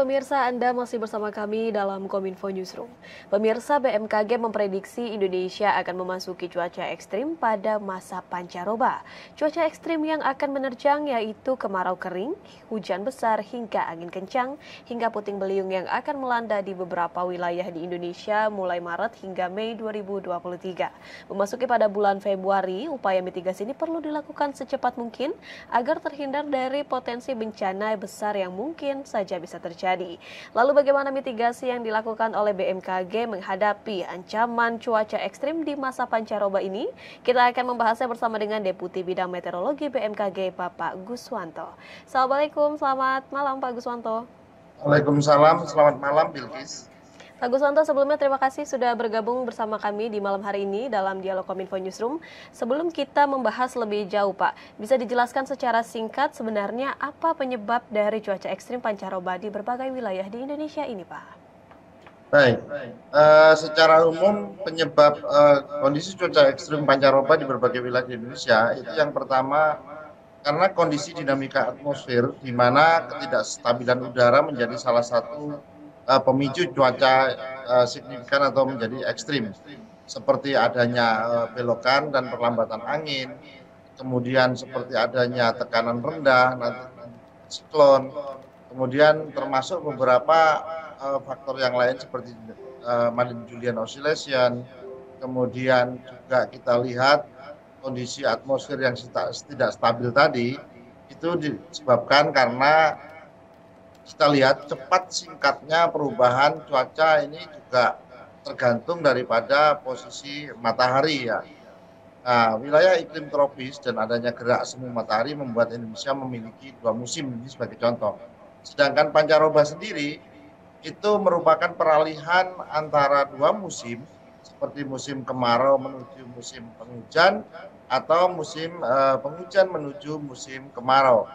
pemirsa, Anda masih bersama kami dalam Kominfo Newsroom. Pemirsa, BMKG memprediksi Indonesia akan memasuki cuaca ekstrim pada masa pancaroba. Cuaca ekstrim yang akan menerjang yaitu kemarau kering, hujan besar hingga angin kencang, hingga puting beliung yang akan melanda di beberapa wilayah di Indonesia mulai Maret hingga Mei 2023. Memasuki pada bulan Februari, upaya mitigasi ini perlu dilakukan secepat mungkin agar terhindar dari potensi bencana besar yang mungkin saja bisa terjadi. Lalu bagaimana mitigasi yang dilakukan oleh BMKG menghadapi ancaman cuaca ekstrim di masa pancaroba ini? Kita akan membahasnya bersama dengan Deputi Bidang Meteorologi BMKG, Bapak Guswanto. Assalamualaikum, selamat malam Pak Guswanto. Waalaikumsalam, selamat malam Bilkis. Pak Guswanto, sebelumnya terima kasih sudah bergabung bersama kami di malam hari ini dalam Dialog Kominfo Newsroom. Sebelum kita membahas lebih jauh, Pak, bisa dijelaskan secara singkat sebenarnya apa penyebab dari cuaca ekstrim pancaroba di berbagai wilayah di Indonesia ini, Pak? Baik, secara umum penyebab kondisi cuaca ekstrim pancaroba di berbagai wilayah di Indonesia itu yang pertama karena kondisi dinamika atmosfer di mana ketidakstabilan udara menjadi salah satu pemicu cuaca signifikan atau menjadi ekstrim, seperti adanya belokan dan perlambatan angin, kemudian seperti adanya tekanan rendah, nanti siklon, kemudian termasuk beberapa faktor yang lain seperti Madden-Julian Oscillation, kemudian juga kita lihat kondisi atmosfer yang tidak stabil tadi, itu disebabkan karena kita lihat cepat singkatnya perubahan cuaca ini juga tergantung daripada posisi matahari ya. Nah, wilayah iklim tropis dan adanya gerak semu matahari membuat Indonesia memiliki dua musim ini sebagai contoh. Sedangkan pancaroba sendiri itu merupakan peralihan antara dua musim seperti musim kemarau menuju musim penghujan atau musim penghujan menuju musim kemarau.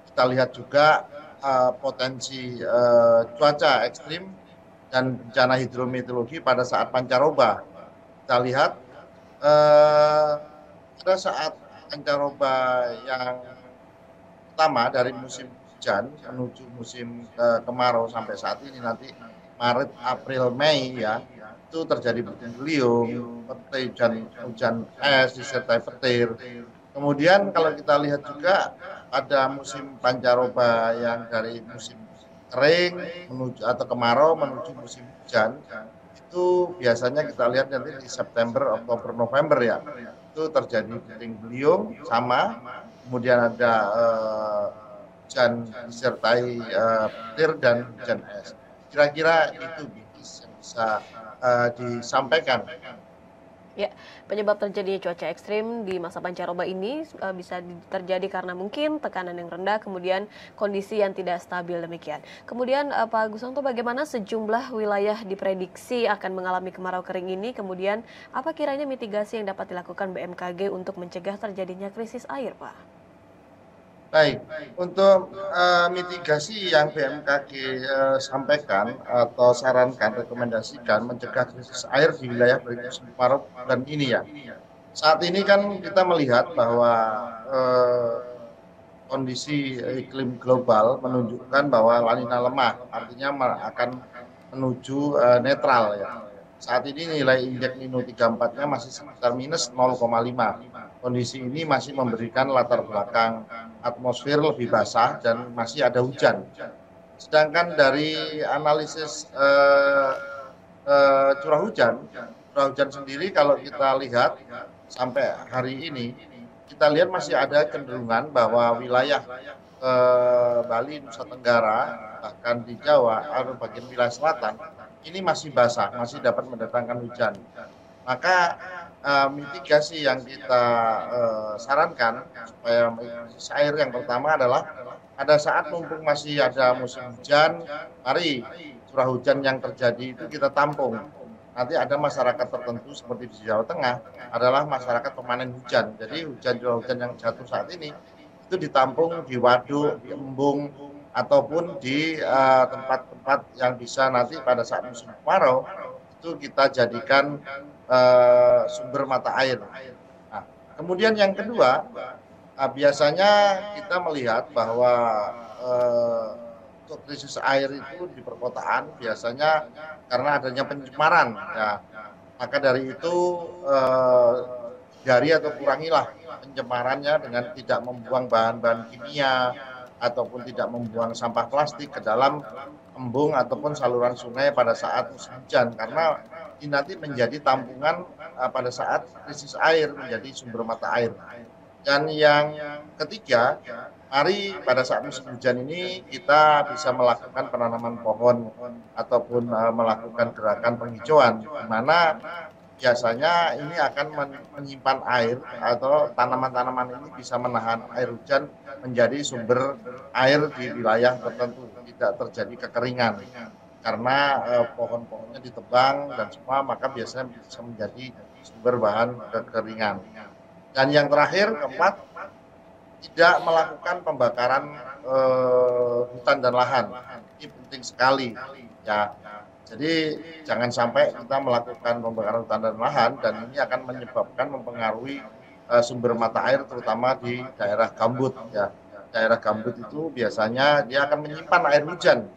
Kita lihat juga potensi cuaca ekstrim dan bencana hidrometeorologi pada saat pancaroba. Kita lihat pada saat pancaroba yang pertama dari musim hujan menuju musim kemarau sampai saat ini nanti Maret, April, Mei ya, itu terjadi puting beliung, hujan es disertai petir. Kemudian kalau kita lihat juga ada musim pancaroba yang dari musim kering menuju atau kemarau menuju musim hujan, itu biasanya kita lihat nanti di September, Oktober, November ya, itu terjadi puting beliung sama, kemudian ada hujan disertai petir dan hujan es. Kira-kira itu yang bisa disampaikan. Ya, penyebab terjadinya cuaca ekstrim di masa pancaroba ini bisa terjadi karena mungkin tekanan yang rendah, kemudian kondisi yang tidak stabil demikian. Kemudian Pak Guswanto, bagaimana sejumlah wilayah diprediksi akan mengalami kemarau kering ini, kemudian apa kiranya mitigasi yang dapat dilakukan BMKG untuk mencegah terjadinya krisis air, Pak? Baik, untuk mitigasi yang BMKG sampaikan atau sarankan, rekomendasikan mencegah krisis air di wilayah bermusim kemarau bulan ini ya. Saat ini kan kita melihat bahwa kondisi iklim global menunjukkan bahwa La Nina lemah, artinya akan menuju netral ya. Saat ini nilai indeks Nino 34-nya masih sekitar minus 0,5. Kondisi ini masih memberikan latar belakang atmosfer lebih basah dan masih ada hujan. Sedangkan dari analisis curah hujan sendiri kalau kita lihat sampai hari ini, kita lihat masih ada kecenderungan bahwa wilayah Bali, Nusa Tenggara, bahkan di Jawa atau bagian wilayah selatan ini masih basah, masih dapat mendatangkan hujan. Maka mitigasi yang kita sarankan supaya krisis air yang pertama adalah pada saat mumpung masih ada musim hujan, mari curah hujan yang terjadi itu kita tampung. Nanti ada masyarakat tertentu seperti di Jawa Tengah adalah masyarakat pemanen hujan. Jadi curah hujan yang jatuh saat ini itu ditampung di waduk, di embung, ataupun di tempat-tempat yang bisa nanti pada saat musim kemarau itu kita jadikan sumber mata air. Nah, kemudian yang kedua, biasanya kita melihat bahwa untuk krisis air itu di perkotaan biasanya karena adanya pencemaran. Ya, maka dari itu hindari atau kurangilah pencemarannya dengan tidak membuang bahan-bahan kimia ataupun tidak membuang sampah plastik ke dalam embung ataupun saluran sungai pada saat musim hujan karena ini nanti menjadi tampungan pada saat krisis air menjadi sumber mata air. Dan yang ketiga, mari pada saat musim hujan ini kita bisa melakukan penanaman pohon ataupun melakukan gerakan penghijauan, di mana biasanya ini akan menyimpan air atau tanaman-tanaman ini bisa menahan air hujan menjadi sumber air di wilayah tertentu, tidak terjadi kekeringan karena pohon-pohonnya ditebang dan semua maka biasanya bisa menjadi sumber bahan kekeringan. Dan yang terakhir keempat, tidak melakukan pembakaran hutan dan lahan. Ini penting sekali ya. Jadi jangan sampai kita melakukan pembakaran hutan dan lahan dan ini akan menyebabkan mempengaruhi sumber mata air terutama di daerah gambut ya. Daerah gambut itu biasanya dia akan menyimpan air hujan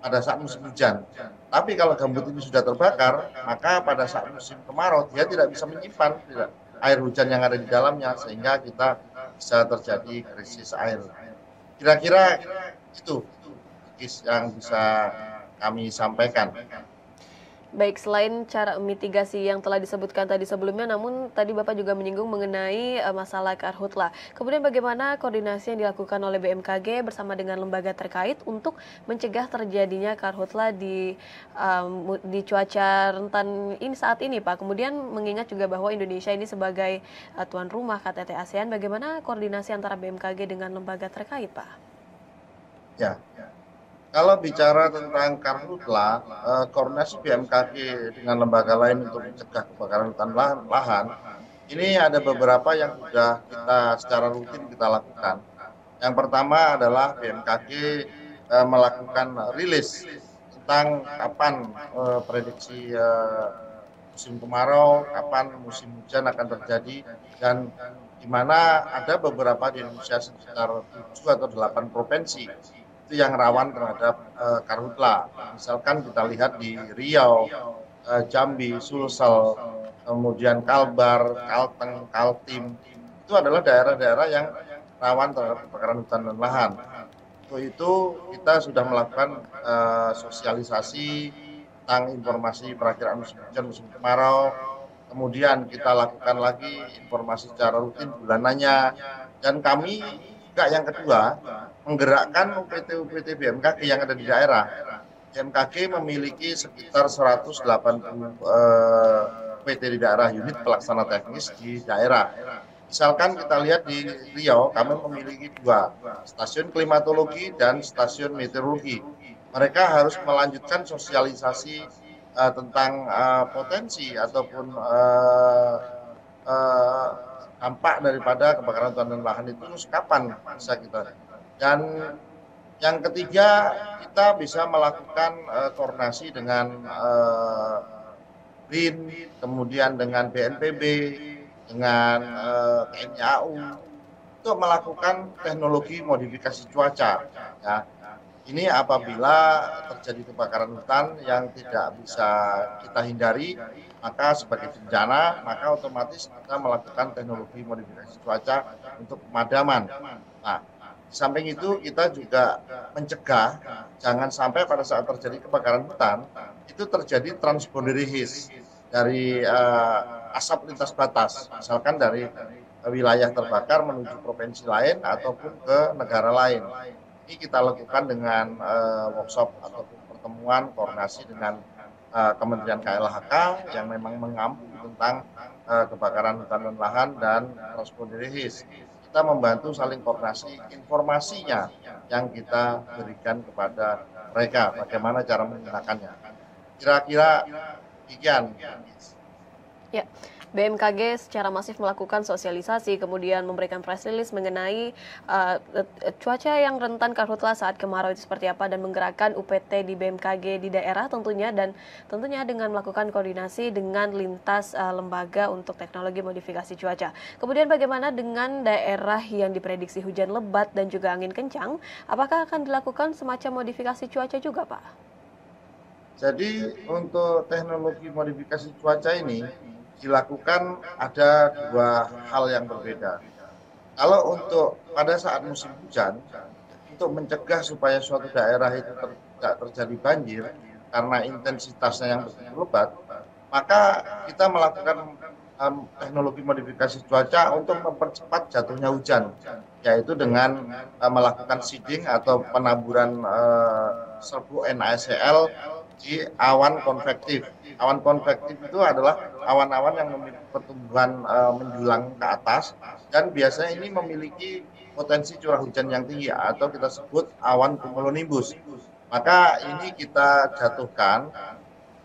pada saat musim hujan. Tapi kalau gambut ini sudah terbakar, maka pada saat musim kemarau dia tidak bisa menyimpan air hujan yang ada di dalamnya sehingga kita bisa terjadi krisis air. Kira-kira itu yang bisa kami sampaikan. Baik, selain cara mitigasi yang telah disebutkan tadi sebelumnya, namun tadi Bapak juga menyinggung mengenai masalah karhutla. Kemudian bagaimana koordinasi yang dilakukan oleh BMKG bersama dengan lembaga terkait untuk mencegah terjadinya karhutla di cuaca rentan ini saat ini, Pak? Kemudian mengingat juga bahwa Indonesia ini sebagai tuan rumah KTT ASEAN, bagaimana koordinasi antara BMKG dengan lembaga terkait, Pak? Ya. Kalau bicara tentang karhutla, koordinasi BMKG dengan lembaga lain untuk mencegah kebakaran hutan lahan, ini ada beberapa yang sudah kita secara rutin kita lakukan. Yang pertama adalah BMKG melakukan rilis tentang kapan prediksi musim kemarau, kapan musim hujan akan terjadi, dan di mana ada beberapa di Indonesia sekitar 7 atau 8 provinsi itu yang rawan terhadap karhutla. Misalkan kita lihat di Riau, Jambi, Sulsel, kemudian Kalbar, Kalteng, Kaltim, itu adalah daerah-daerah yang rawan terhadap kebakaran hutan dan lahan. Untuk itu kita sudah melakukan sosialisasi tentang informasi perakiraan musim hujan, musim kemarau. Kemudian kita lakukan lagi informasi secara rutin bulanannya. Dan kami juga yang kedua menggerakkan UPT-UPT BMKG yang ada di daerah. BMKG memiliki sekitar 180 UPT di daerah, unit pelaksana teknis di daerah. Misalkan kita lihat di Riau, kami memiliki 2, stasiun klimatologi dan stasiun meteorologi. Mereka harus melanjutkan sosialisasi tentang potensi ataupun dampak daripada kebakaran hutan dan lahan itu kapan bisa kita. Dan yang ketiga, kita bisa melakukan koordinasi dengan BRIN, kemudian dengan BNPB, dengan TNI AU untuk melakukan teknologi modifikasi cuaca. Ya. Ini apabila terjadi kebakaran hutan yang tidak bisa kita hindari, maka sebagai bencana, maka otomatis kita melakukan teknologi modifikasi cuaca untuk pemadaman. Nah, di samping itu kita juga mencegah jangan sampai pada saat terjadi kebakaran hutan itu terjadi transboundary haze dari asap lintas batas, misalkan dari wilayah terbakar menuju provinsi lain ataupun ke negara lain. Ini kita lakukan dengan workshop ataupun pertemuan koordinasi dengan Kementerian KLHK yang memang mengampu tentang kebakaran hutan dan lahan dan transboundary haze. Kita membantu saling koordinasi informasinya yang kita berikan kepada mereka, bagaimana cara menggunakannya. Kira-kira demikian. Ya, BMKG secara masif melakukan sosialisasi, kemudian memberikan press release mengenai cuaca yang rentan karhutlah saat kemarau itu seperti apa, dan menggerakkan UPT di BMKG di daerah tentunya, dan tentunya dengan melakukan koordinasi dengan lintas lembaga untuk teknologi modifikasi cuaca. Kemudian bagaimana dengan daerah yang diprediksi hujan lebat dan juga angin kencang? Apakah akan dilakukan semacam modifikasi cuaca juga, Pak? Jadi untuk teknologi modifikasi cuaca ini dilakukan ada dua hal yang berbeda. Kalau untuk pada saat musim hujan, untuk mencegah supaya suatu daerah itu tidak terjadi banjir karena intensitasnya yang begitu lebat, maka kita melakukan teknologi modifikasi cuaca untuk mempercepat jatuhnya hujan, yaitu dengan melakukan seeding atau penaburan serbuk NaCl di awan konvektif. Awan konvektif itu adalah awan-awan yang memiliki pertumbuhan menjulang ke atas, dan biasanya ini memiliki potensi curah hujan yang tinggi atau kita sebut awan cumulonimbus. Maka ini kita jatuhkan,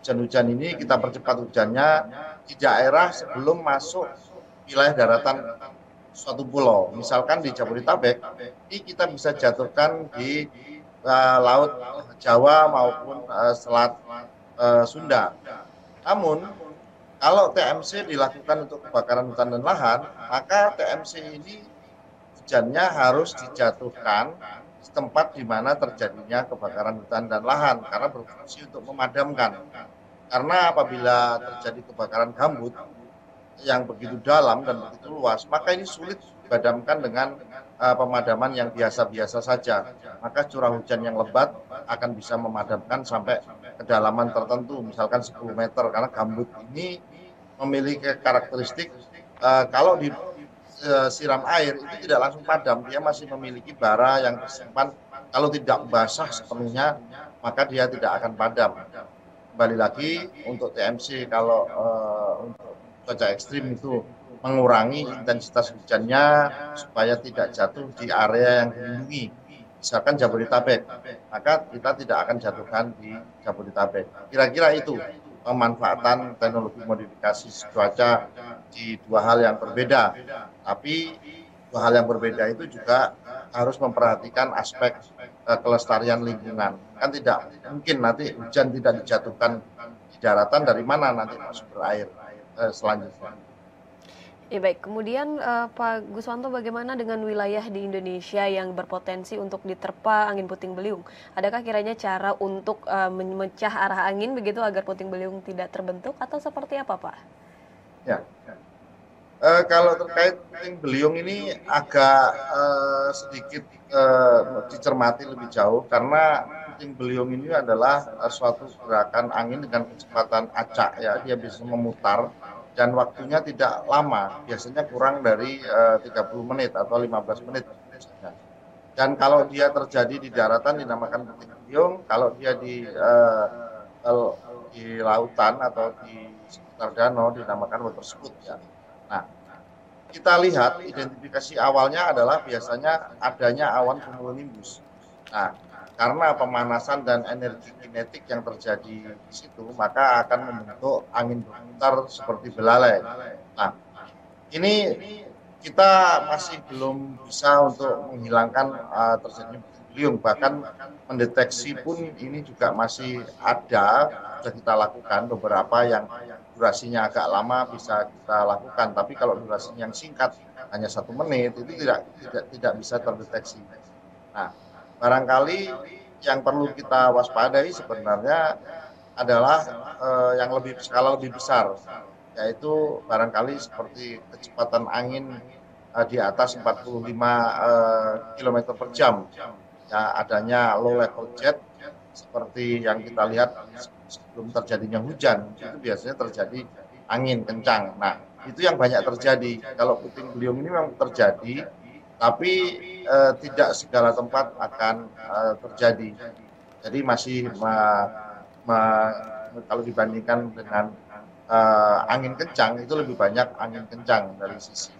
hujan-hujan ini kita percepat hujannya di daerah sebelum masuk wilayah daratan suatu pulau. Misalkan di Jabodetabek, ini kita bisa jatuhkan di laut Jawa maupun selat Sunda. Namun kalau TMC dilakukan untuk kebakaran hutan dan lahan, maka TMC ini hujannya harus dijatuhkan di tempat di mana terjadinya kebakaran hutan dan lahan karena berfungsi untuk memadamkan. Karena apabila terjadi kebakaran gambut yang begitu dalam dan begitu luas, maka ini sulit dipadamkan dengan pemadaman yang biasa-biasa saja. Maka curah hujan yang lebat akan bisa memadamkan sampai kedalaman tertentu, misalkan 10 meter, karena gambut ini memiliki karakteristik kalau disiram air itu tidak langsung padam, dia masih memiliki bara yang tersimpan. Kalau tidak basah sepenuhnya, maka dia tidak akan padam. Kembali lagi untuk TMC, kalau untuk cuaca ekstrim itu mengurangi intensitas hujannya supaya tidak jatuh di area yang dilindungi, misalkan Jabodetabek, maka kita tidak akan jatuhkan di Jabodetabek. Kira-kira itu pemanfaatan teknologi modifikasi cuaca di dua hal yang berbeda. Tapi dua hal yang berbeda itu juga harus memperhatikan aspek kelestarian lingkungan. Kan tidak mungkin nanti hujan tidak dijatuhkan di daratan, dari mana nanti sumber air selanjutnya. Ya baik, kemudian Pak Guswanto, bagaimana dengan wilayah di Indonesia yang berpotensi untuk diterpa angin puting beliung? Adakah kiranya cara untuk memecah arah angin begitu agar puting beliung tidak terbentuk, atau seperti apa, Pak? Ya, kalau terkait puting beliung ini agak sedikit dicermati lebih jauh, karena puting beliung ini adalah suatu gerakan angin dengan kecepatan acak, ya, dia bisa memutar dan waktunya tidak lama, biasanya kurang dari 30 menit atau 15 menit. Dan kalau dia terjadi di daratan dinamakan puting beliung, kalau dia di lautan atau di sekitar danau dinamakan water spout, ya. Nah, kita lihat identifikasi awalnya adalah biasanya adanya awan cumulonimbus. Nah, karena pemanasan dan energi kinetik yang terjadi di situ, maka akan membentuk angin berputar seperti belalai. Nah, ini kita masih belum bisa untuk menghilangkan terjadinya puting beliung. Bahkan mendeteksi pun ini juga masih ada, sudah kita lakukan beberapa yang durasinya agak lama bisa kita lakukan. Tapi kalau durasinya yang singkat, hanya 1 menit, itu tidak bisa terdeteksi. Nah, barangkali yang perlu kita waspadai sebenarnya adalah yang skala lebih besar, yaitu barangkali seperti kecepatan angin di atas 45 km per jam, ya, adanya low level jet seperti yang kita lihat sebelum terjadinya hujan, itu biasanya terjadi angin kencang. Nah, itu yang banyak terjadi. Kalau puting beliung ini memang terjadi, tapi tidak segala tempat akan terjadi. Jadi masih kalau dibandingkan dengan angin kencang, itu lebih banyak angin kencang dari sisi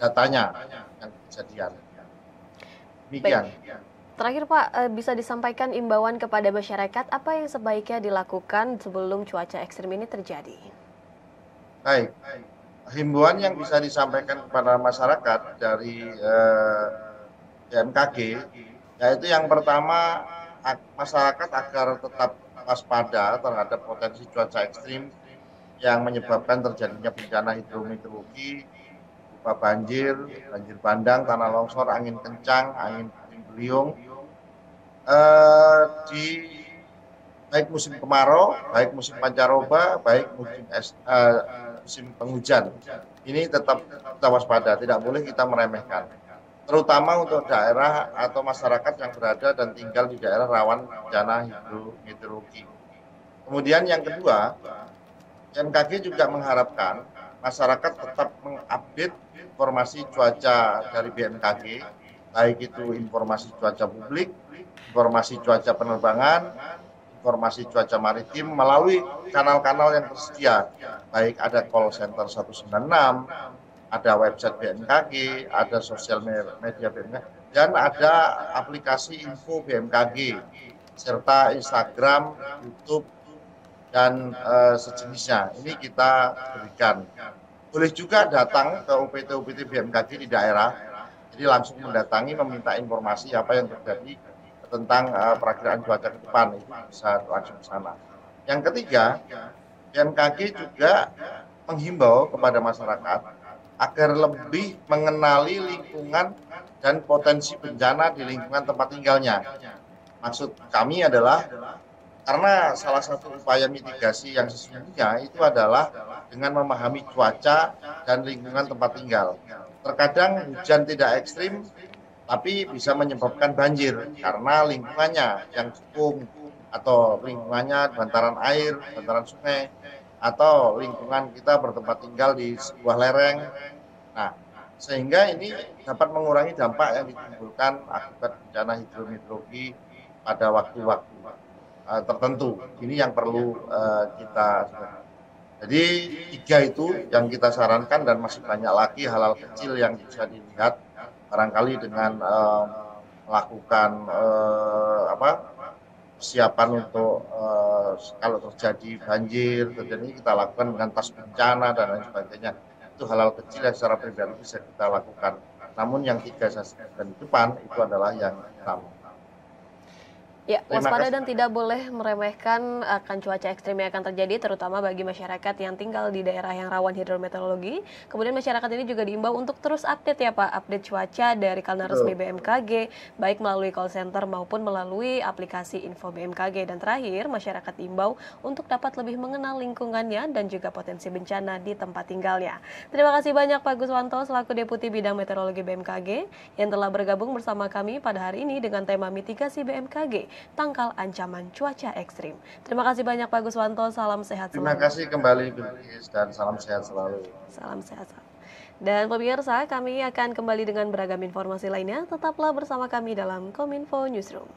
datanya yang kejadian. Demikian. Terakhir Pak, bisa disampaikan imbauan kepada masyarakat apa yang sebaiknya dilakukan sebelum cuaca ekstrim ini terjadi? Baik, himbauan yang bisa disampaikan kepada masyarakat dari BMKG, yaitu yang pertama masyarakat agar tetap waspada terhadap potensi cuaca ekstrim yang menyebabkan terjadinya bencana hidrometeorologi berupa banjir, banjir bandang, tanah longsor, angin kencang, angin puting beliung di baik musim kemarau, baik musim pancaroba, baik musim penghujan. Ini tetap kita waspada, tidak boleh kita meremehkan. Terutama untuk daerah atau masyarakat yang berada dan tinggal di daerah rawan bencana hidrometeorologi. Kemudian yang kedua, BMKG juga mengharapkan masyarakat tetap mengupdate informasi cuaca dari BMKG, baik itu informasi cuaca publik, informasi cuaca penerbangan, informasi cuaca maritim melalui kanal-kanal yang tersedia, baik ada call center 196, ada website BMKG, ada sosial media BMKG, dan ada aplikasi info BMKG, serta Instagram, YouTube, dan sejenisnya. Ini kita berikan. Boleh juga datang ke UPT-UPT BMKG di daerah, jadi langsung mendatangi meminta informasi apa yang terjadi tentang perakiraan cuaca ke depan, itu bisa langsung ke sana. Yang ketiga, BMKG juga menghimbau kepada masyarakat agar lebih mengenali lingkungan dan potensi bencana di lingkungan tempat tinggalnya. Maksud kami adalah karena salah satu upaya mitigasi yang sesungguhnya itu adalah dengan memahami cuaca dan lingkungan tempat tinggal. Terkadang hujan tidak ekstrim, tapi bisa menyebabkan banjir karena lingkungannya yang cekung, atau lingkungannya bantaran air, bantaran sungai, atau lingkungan kita bertempat tinggal di sebuah lereng. Nah, sehingga ini dapat mengurangi dampak yang ditimbulkan akibat bencana hidrometeorologi pada waktu-waktu tertentu. Ini yang perlu kita. Jadi 3 itu yang kita sarankan, dan masih banyak lagi hal-hal kecil yang bisa dilihat barangkali dengan melakukan persiapan untuk kalau terjadi banjir, terjadi kita lakukan dengan tas bencana dan lain sebagainya. Itu hal-hal kecil yang secara pribadi bisa kita lakukan. Namun yang 3 saya sebutkan di depan itu adalah yang utama. Ya, waspada dan tidak boleh meremehkan akan cuaca ekstrim yang akan terjadi, terutama bagi masyarakat yang tinggal di daerah yang rawan hidrometeorologi. Kemudian masyarakat ini juga diimbau untuk terus update ya Pak, update cuaca dari kanal resmi BMKG, baik melalui call center maupun melalui aplikasi info BMKG. Dan terakhir, masyarakat diimbau untuk dapat lebih mengenal lingkungannya dan juga potensi bencana di tempat tinggalnya. Terima kasih banyak Pak Guswanto selaku Deputi Bidang Meteorologi BMKG yang telah bergabung bersama kami pada hari ini dengan tema mitigasi BMKG. Tangkal ancaman cuaca ekstrim. Terima kasih banyak Pak Guswanto, salam sehat selalu. Terima kasih kembali Bilqis, dan salam sehat selalu. Salam sehat selalu. Dan pemirsa, kami akan kembali dengan beragam informasi lainnya. Tetaplah bersama kami dalam Kominfo Newsroom.